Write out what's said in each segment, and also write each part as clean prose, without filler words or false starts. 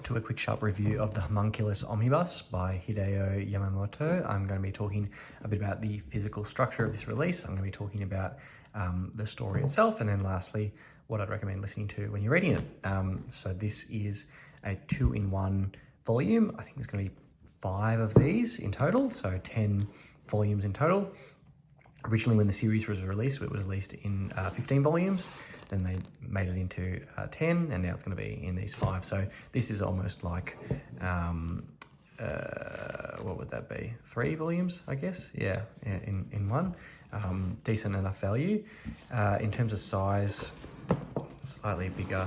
to a quick sharp review of the Homunculus Omnibus by Hideo Yamamoto. I'm going to be talking a bit about the physical structure of this release. I'm going to be talking about the story itself, and then lastly, what I'd recommend listening to when you're reading it. So this is a 2-in-1 volume. I think there's going to be 5 of these in total, so 10 volumes in total. Originally, when the series was released, it was released in 15 volumes. Then they made it into 10, and now it's going to be in these 5. So this is almost like, what would that be? 3 volumes, I guess? Yeah, in one. Decent enough value. In terms of size, slightly bigger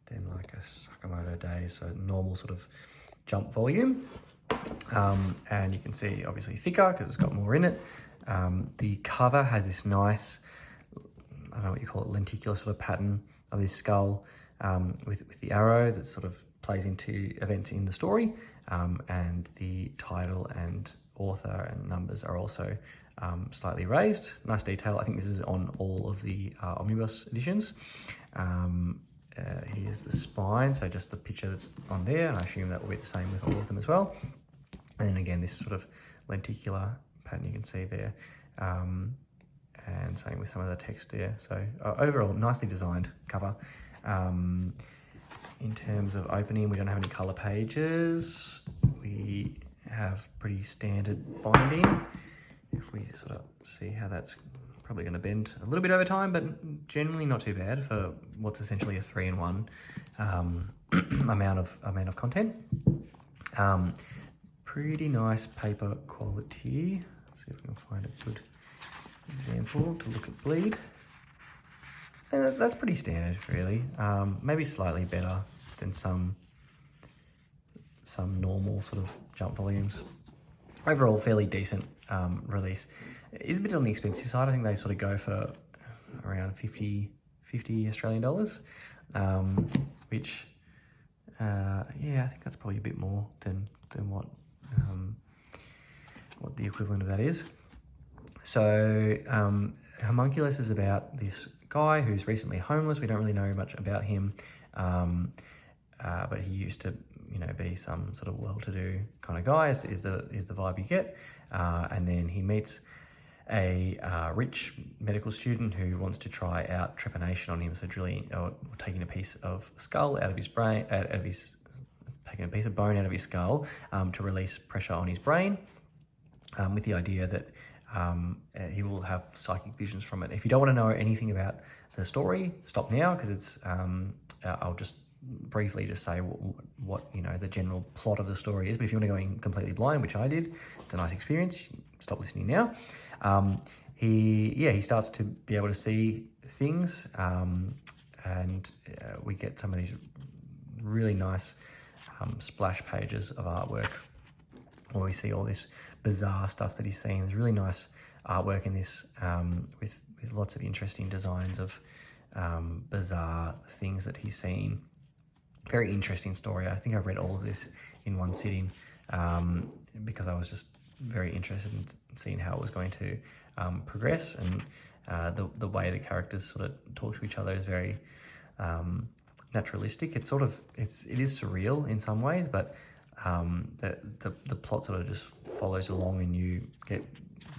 than like a Sakamoto Days, so normal sort of jump volume. And you can see obviously thicker because it's got more in it. The cover has this nice, I don't know what you call it, lenticular sort of pattern of this skull with the arrow that sort of plays into events in the story. And the title and author and numbers are also slightly raised. Nice detail. I think this is on all of the Omnibus editions. Here's the spine, so just the picture that's on there, and I assume that will be the same with all of them as well. And then again, this sort of lenticular pattern you can see there, and same with some of the text there. So overall, nicely designed cover. In terms of opening, we don't have any color pages. We have pretty standard binding. If we sort of see how that's probably going to bend a little bit over time, but generally not too bad for what's essentially a 3-in-1 amount of content. Pretty nice paper quality. Let's see if we can find a good example to look at bleed. And that's pretty standard, really. Maybe slightly better than some normal sort of jump volumes. Overall, fairly decent release. It is a bit on the expensive side. I think they sort of go for around 50 Australian dollars, which, yeah, I think that's probably a bit more than what the equivalent of that is. So Homunculus is about this guy who's recently homeless. We don't really know much about him, but he used to, be some sort of well-to-do kind of guy. Is the vibe you get, and then he meets a rich medical student who wants to try out trepanation on him. So drilling or taking a piece of skull out of his brain, taking a piece of bone out of his skull to release pressure on his brain, with the idea that he will have psychic visions from it. If you don't want to know anything about the story, stop now, because it's I'll just briefly just say what the general plot of the story is. But if you want to go in completely blind, which I did, it's a nice experience. Stop listening now. He starts to be able to see things, and we get some of these really nice splash pages of artwork where we see all this bizarre stuff that he's seen. There's really nice artwork in this, with lots of interesting designs of bizarre things that he's seen. Very interesting story. I think I read all of this in one sitting, because I was just very interested in seeing how it was going to progress, and the way the characters sort of talk to each other is very naturalistic. It is surreal in some ways, but the plot sort of just follows along and you get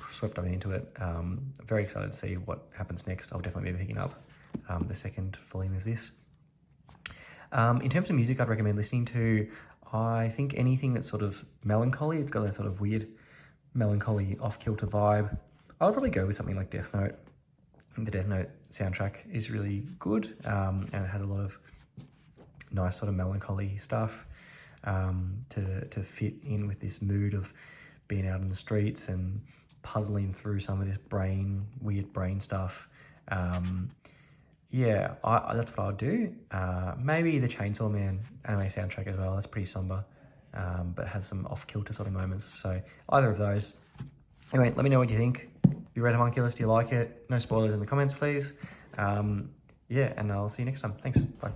swept up into it. I'm very excited to see what happens next. I'll definitely be picking up the second volume of this. In terms of music, I'd recommend listening to, I think, anything that's sort of melancholy. It's got that sort of weird melancholy off-kilter vibe. I would probably go with something like Death Note. The Death Note soundtrack is really good, and it has a lot of nice sort of melancholy stuff to fit in with this mood of being out in the streets and puzzling through some of this weird brain stuff. Yeah, that's what I would do. Maybe the Chainsaw Man anime soundtrack as well. That's pretty somber, but has some off-kilter sort of moments. So either of those. Anyway, let me know what you think. You read Homunculus? Do you like it? No spoilers in the comments, please. Yeah, and I'll see you next time. Thanks. Bye.